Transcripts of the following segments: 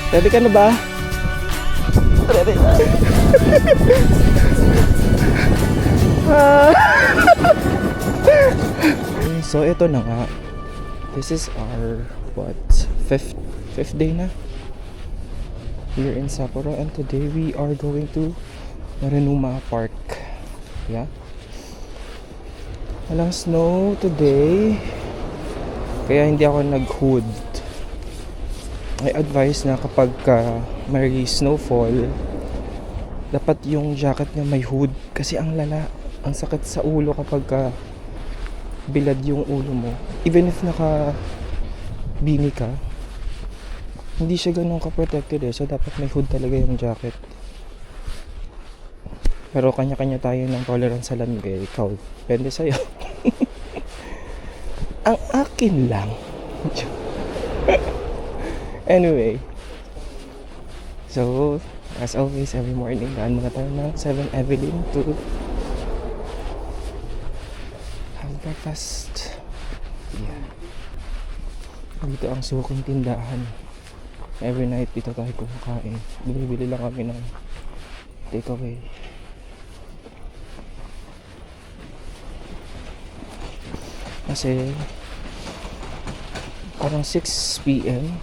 Ready ka na ba? Ready. So ito na nga. This is our fifth day na here in Sapporo, and today we are going to Marunouma Park. Yeah. Walang snow today, kaya hindi ako nag-hood. May advice na kapag may snowfall, dapat yung jacket niya may hood kasi ang sakit sa ulo kapag bilad yung ulo mo. Even if naka beanie ka, hindi siya ganun ka-protected so dapat may hood talaga yung jacket. Pero kanya-kanya tayo ng tolerance sa lamig ikaw, depende sa'yo. Ang akin lang. Anyway, so as always, every morning daan muna tayo ng 7-Eleven to have breakfast. Yeah. Dito ang suking tindahan. Every night dito tayo kumakain. Bili lang kami ng takeaway. Kasi parang 6 p.m.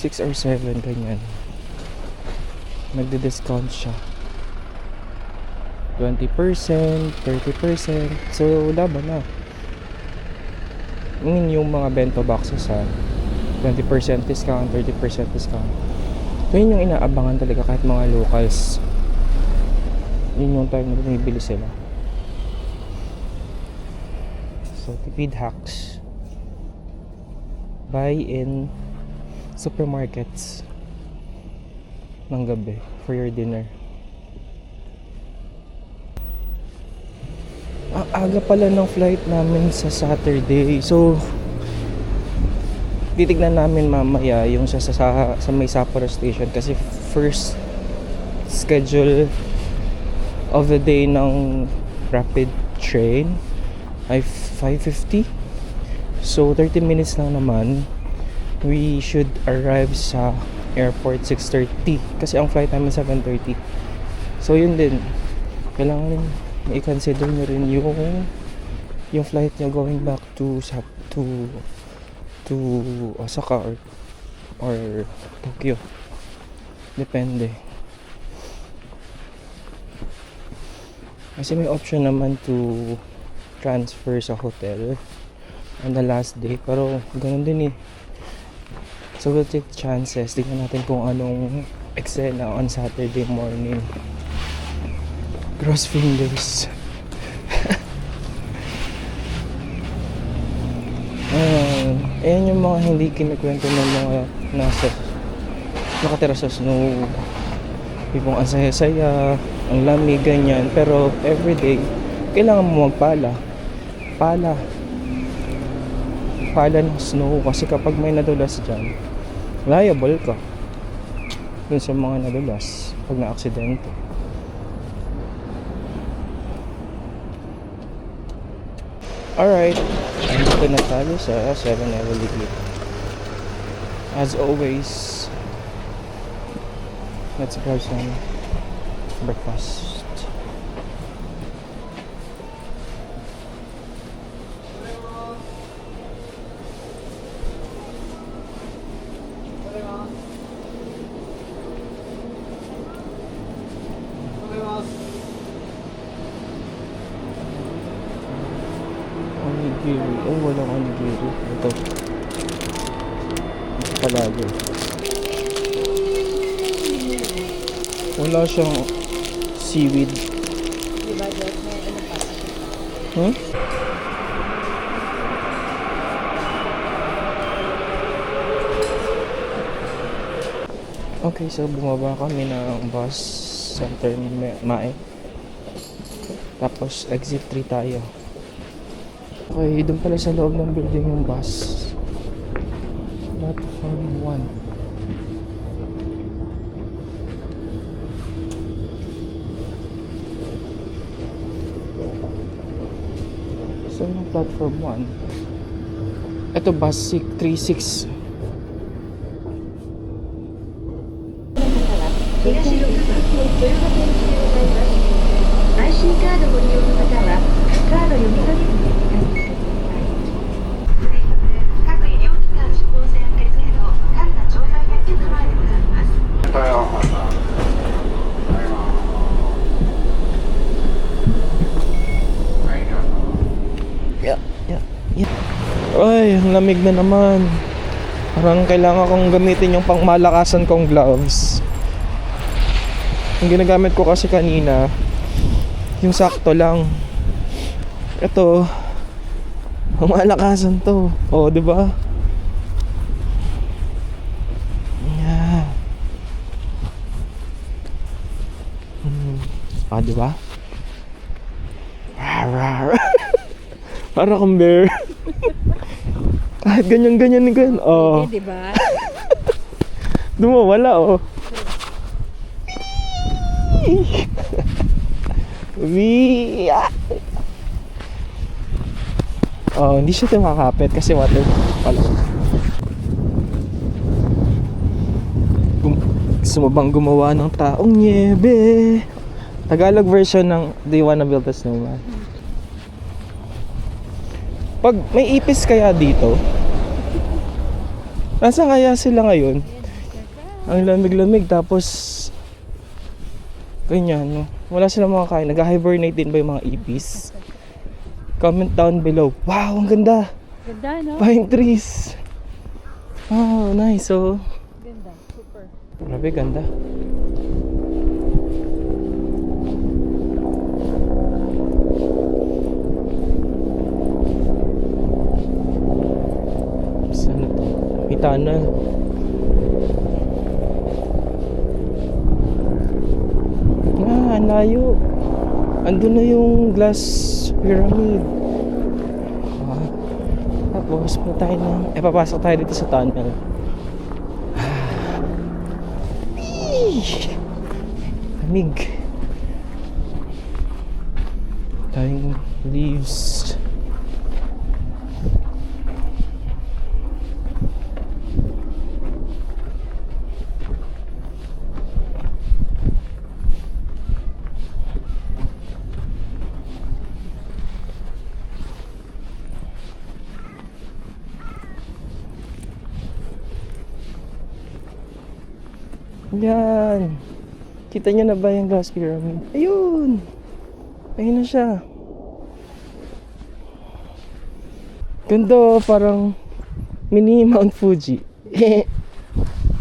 6 or 7 ganyan, nagde-discount siya 20%, 30%. So laban na. Yung mga bento boxes 20% discount, 30% discount. So yun yung inaabangan talaga kahit mga locals. Yun yung time na bumibili sila. So tipid hacks, buy in supermarkets ng gabi for your dinner. Ang aga pala ng flight namin sa Saturday, so titignan namin mamaya yung sa may Sapporo station kasi first schedule of the day ng rapid train ay 5:50. So 30 minutes lang naman. We should arrive sa airport 6:30 kasi ang flight namin 7:30. So yun din, kailangan i-consider nyo rin yung flight nyo going back to Osaka or Tokyo. Depende. Kasi may option naman to transfer sa hotel on the last day, pero ganun din So we'll take chances. Tingnan natin kung anong eksena on Saturday morning. Cross fingers. Ayan yung mga hindi kinikwento ng mga nakatira sa snow. Yung ang saya-saya, ang lamig, ganyan. Pero everyday, kailangan mo magpala. Pala ng snow kasi kapag may nadulas dyan, liable ka dun sa mga nadulas pag na-aksidente. Alright, dito na tayo sa 7-Eleven. As always, let's grab some breakfast. Onigiri. Oh, walang onigiri. Ito. Palagi. Wala siyang seaweed. Diba, Diyos? May ano pa? Hmm? Okay, so bumaba kami ng bus sa Mae. Tapos exit 3 tayo. Okay, doon pala sa loob ng building yung bus. Platform 1. So yung platform 1. Ito bus 36. 東六馬豊川線でございます。IC カードご利用の方はカード読み取りに各医療機関処方箋受付の神田調剤薬局前でございます。Ay, ang lamig na naman. Parang kailangan kong gamitin yung pangmalakasan kong gloves. Yung ginagamit ko kasi kanina, yung sakto lang. Ito, pangmalakasan to. Oh, di ba? Yeah. Ah, di ba? Rar. Para kang bear. Kahit ganyan-ganyan ni ganyan. Oh. Di ba? Dumawala, oh. Oh, hindi siya tumakapit kasi water pala. Gusto mo bang gumawa ng taong niebe? Tagalog version ng Do You Wanna Build a Snowman? Pag may ipis kaya dito, nasa kaya sila ngayon? Ang lamig-lamig tapos ganyan, no? Wala silang mga kain. Nag-hibernate din ba yung mga ipis? Comment down below. Wow, ang ganda! Ganda, no? Pine trees! Oh, nice. So, Ganda, super. grabe, ganda. Saan ito? May tunnel. Ah, ang layo. Andun na yung glass pyramid. Ah, tapos papasok tayo dito sa tunnel. Lamig. Daming leaves. Yan. Kita niyo na ba yung glass pyramid? Ayun. Ayun na siya. Ganda, oh, parang mini Mount Fuji.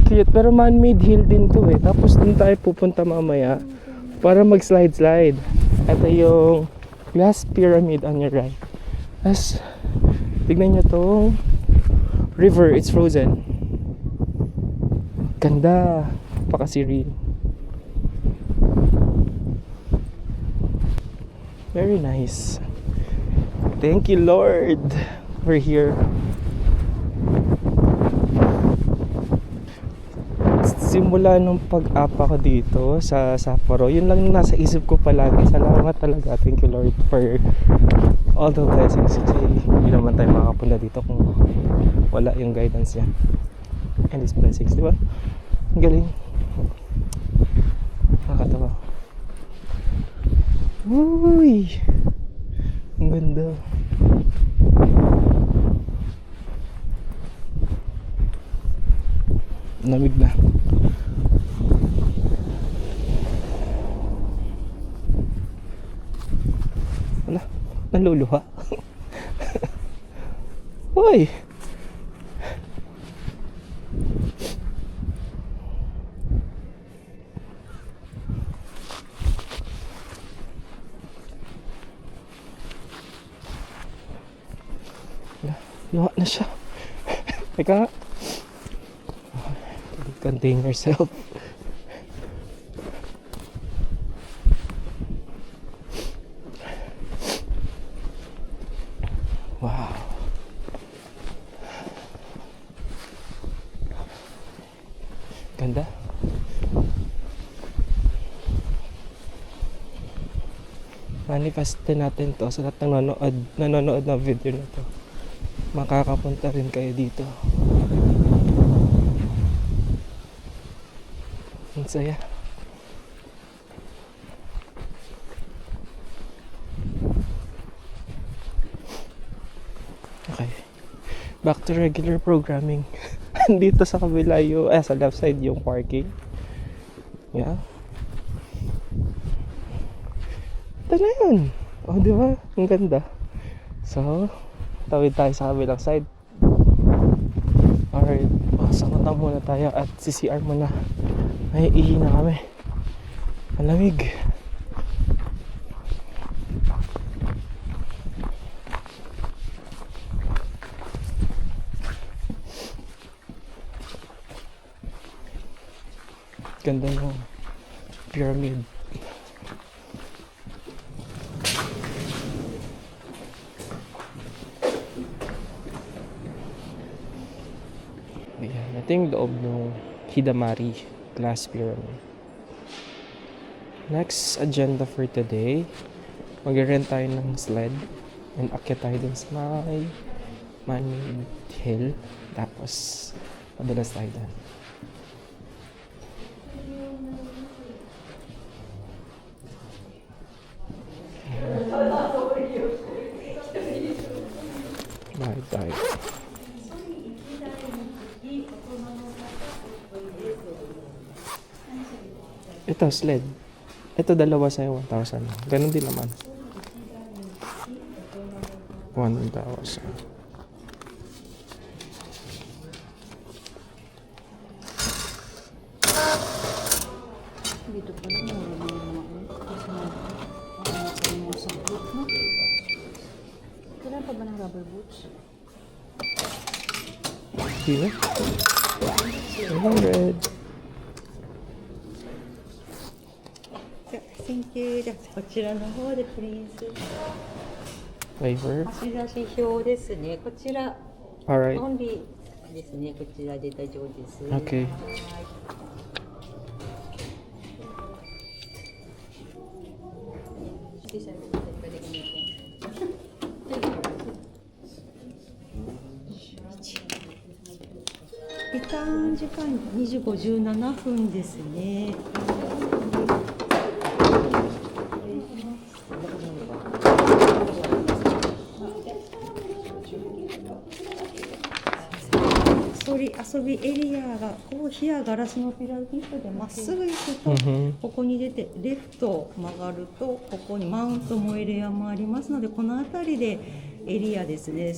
Cute, pero man-made hill din to eh. Tapos dun tayo pupunta mamaya para mag-slide-slide. Ito yung glass pyramid on your right. Tapos, tignan nyo tong river, it's frozen. Ganda. Pakasiri. Very nice. Thank you, Lord. We're here. Simula nung pag-apa ko dito sa Sapporo, yun lang yung nasa isip ko palagi. Salamat talaga. Thank you, Lord, for all the blessings. Hindi naman tayo makapunta dito kung wala yung guidance niya and His blessings, di ba? Ang galing. Nakakatawa. Uy! Ang ganda. Lamig na. Wala. Naluluha. Uy! Luha na siya. Teka nga. Contain yourself. Wow. Ganda. Manifestin natin to sa lahat ng nanonood ng video na to. Makakapunta rin kayo dito. Ang saya. Back to regular programming. Dito sa kabila yung, sa left side yung parking. Yeah. Ito na yun. Oh, di ba? Ang ganda. So, tawid tayo sa kabilang side. Alright. Sangutan muna tayo at CCR muna. Ay, ihi na kami. Malamig. Ganda ng pyramid. Ayan, ito yung loob ng Hidamari Glass Pyramid. Next agenda for today, mag-rent tayo ng sled and akyat tayo dun sa may man-made hill. Tapos, madulas tayo dun. Bye-bye. Ito, sled. Ito, dalawa sa'yo, 1,000. Ganun din naman. 1,000. Dito pa lang, marunong ako. Kasi na, sa boot, no? Kailan pa ba ng rubber boots? Hindi na? 100. Thank you. じゃあこちらの方でプリーズ。 Waiver. 貸し出し表ですね。こちら Alright. オンリーですね。こちらで大丈夫です。 Okay.リターン時間20、57分ですね。遊びエリアがコーヒーやガラスのピラミッドでまっすぐ行くと、ここに出てレフトを曲がるとここにマウントモエレ山もありますので、この辺りでエリアですね。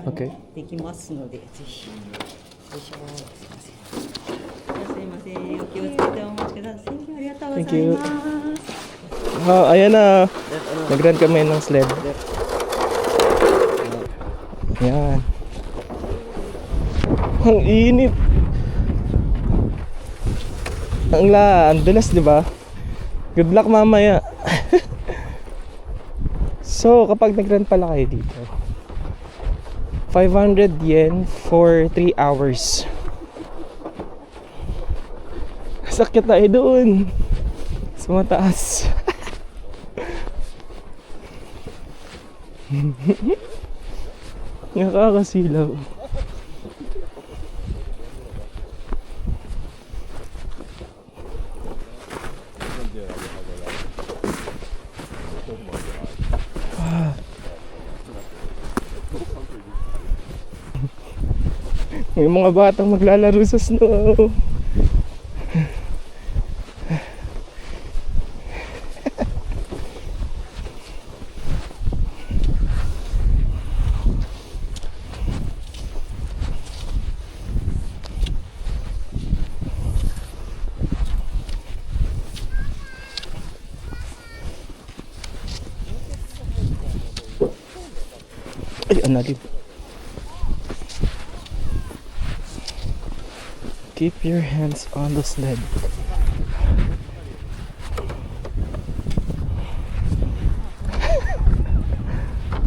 Okay. できますのでぜひ。よいしょ。すいません。お気をつけてお待ちください。ありがとうござい Thank you. ます。 Oh, ayan na. Nag-rent kami ng sled. Ayan. Ang init. Ang dulas, di ba? Good luck mamaya. So, kapag nag-rent pala kayo dito, 500 yen for 3 hours. Sakit tayo doon. Sa mataas. Nakakasilaw. May mga batang maglalaro sa snow. Ay, analib. Keep your hands on the sled.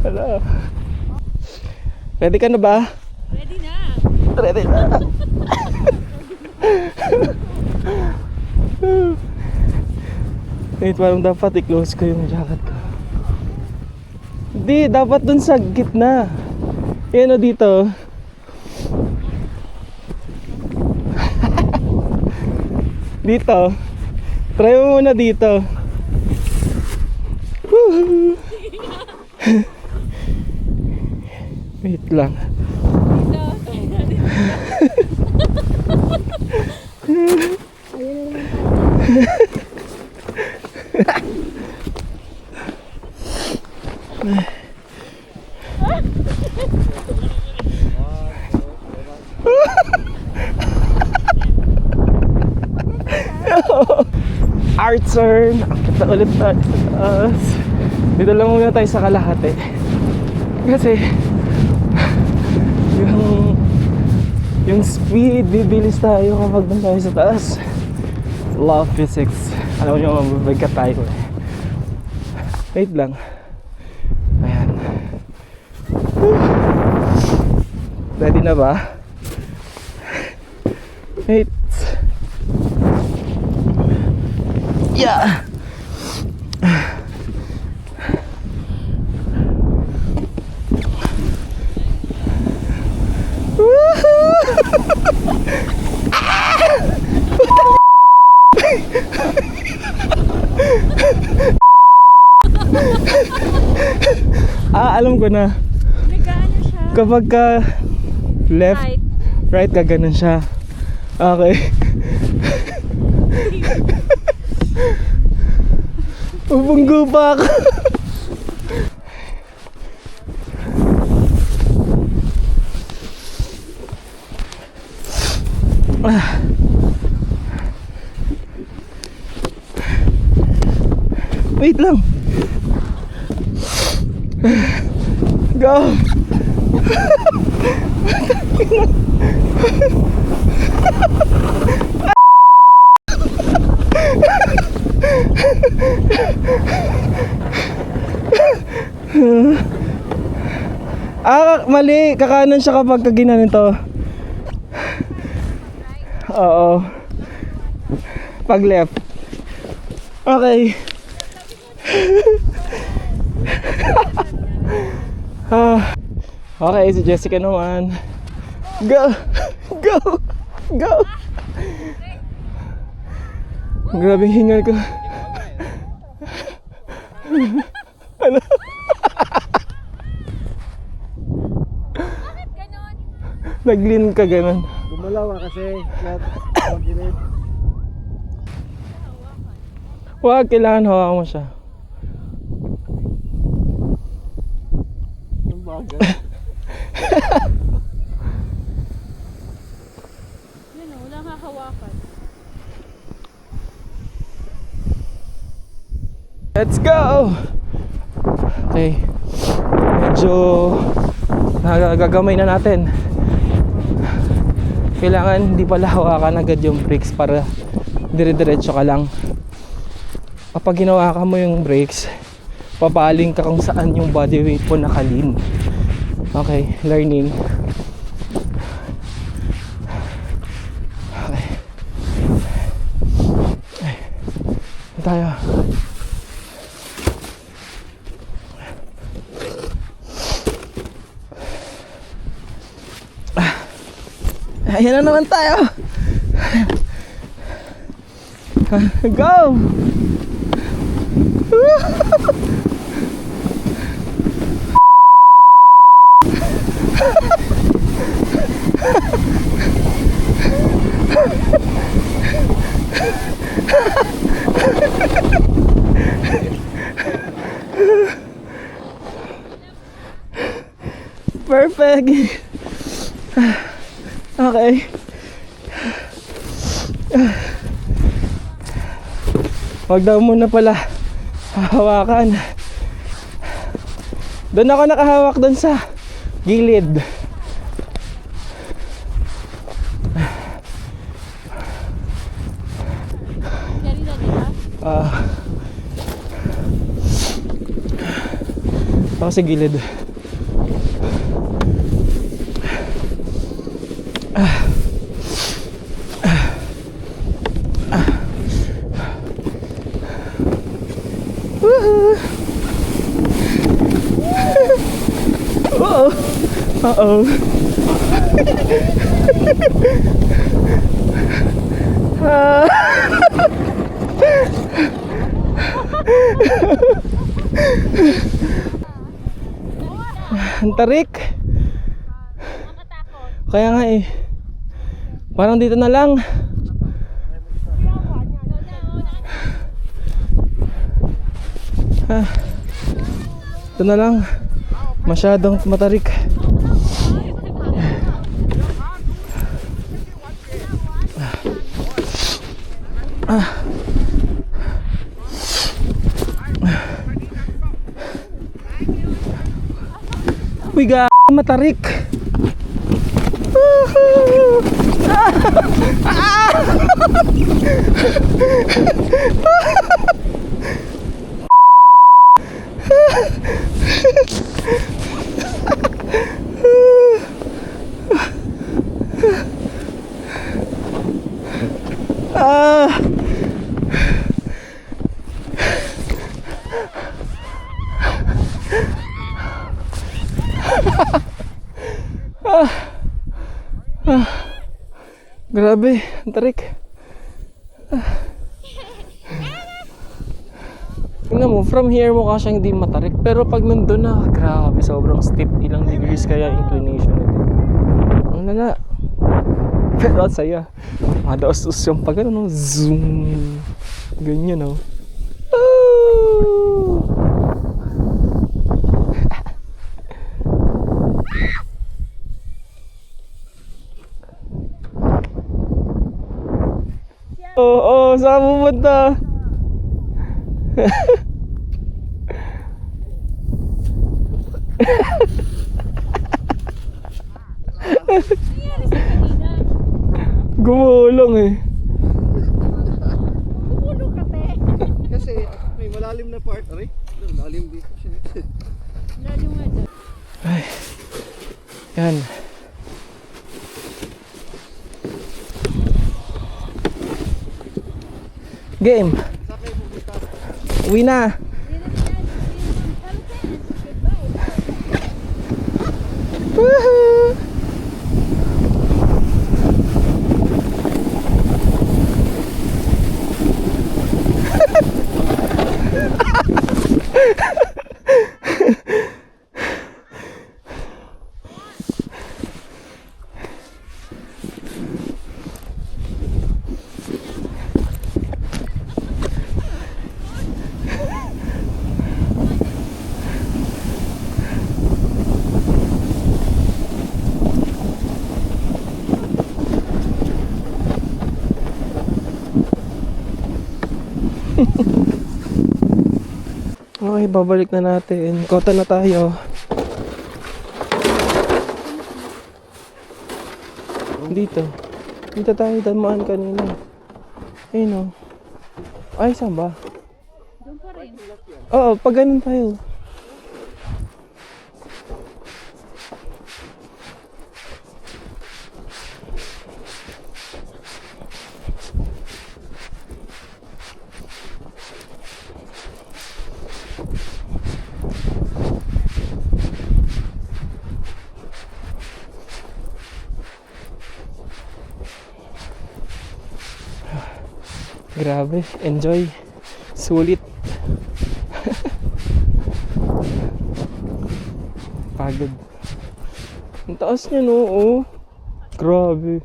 Hello. Ready ka na ba? Ready na! Ready na. Wait, parang dapat i-close ko yung jacket ko. Hindi, dapat dun sa gitna. Yan o dito. Dito. Try mo muna dito. Wait lang. Art turn. Akit na ulit tayo sa taas. Dito lang muna tayo sa kalahati. Kasi yung speed, bibilis tayo kapag doon tayo sa taas. Law of physics. Alam nyo, mababagkat tayo eh. Wait lang. Ayan. Ready na ba? Wait. Yeah. Alam ko na. Nag-ano siya? Kapag ka left, Right. right ka ganun siya. Okay. Ubunggo pa ako. Wait lang. Go. Mali. Kakanan siya kapag kaginanin to. Oo. Pag left. Okay. Okay, si Jessica naman. Go! Go! Go! Grabing hingal ko. Ano? Nag-lean ka ganun. Gumalaw ka kasi. Mag-gilid. Huwag, kailangan hawakan mo siya. Yung bagay. Yun o, wala kakawakan. Let's go! Okay. Medyo nagagamay na natin. Kailangan hindi pala hawakan agad yung brakes para dire-diretso ka lang. Kapag hinawakan mo yung brakes, papaling ka kung saan yung body weight mo nakalin. Okay, learning. Okay. Ay, tayo. Ayan na naman tayo. Go! Perfect. Okay. Huwag daw muna pala hawakan. Doon ako nakahawak doon sa gilid. Carry na, di ba? Ako sa gilid. Uh-oh. Uh-oh. Ang tarik. Kaya nga eh. Parang dito na lang. Ito na lang. Masyadong matarik. Uy, matarik. Grabe, ang tarik. Tingnan mo, from here mukha siyang hindi matarik. Pero pag nandun na, grabe, sobrang steep. Ilang degrees kaya inclination nito. Ang lala. Pero ang saya. Madaos-us yung pag ano, zoom. Ganyan, no? Oh! Oo, saan pupunta? Gumulong eh. Kasi may malalim na part. Aray, malalim dito siya. Ay. Yan. Game. Uwi na. Woohoo! Okay, babalik na natin. Kota na tayo. Dito. Dito tayo damaan kanina. Ayun o. Ay, saan ba? Doon pa rin. Oo, pag ganun tayo. Grabe, enjoy. Sulit. Pagod. Ang taas niya, no? Oh. Grabe.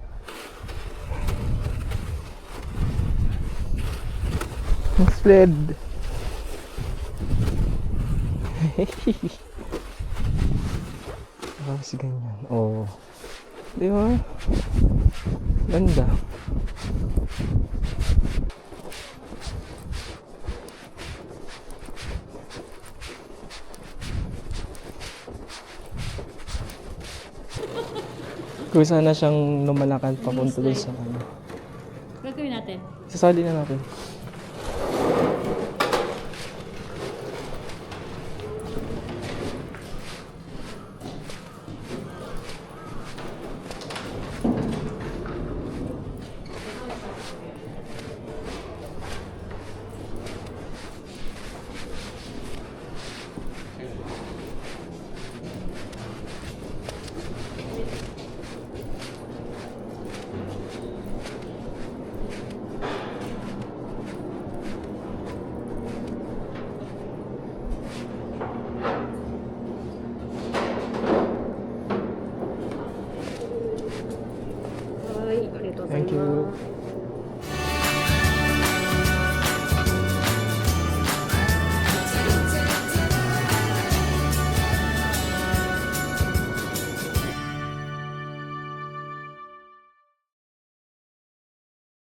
Ang sled. Kasi ganyan. Oh. Di ba? Ganda. Kung sana siyang lumalakad papunta doon sa ano. Gagawin natin. Sasali na natin. So,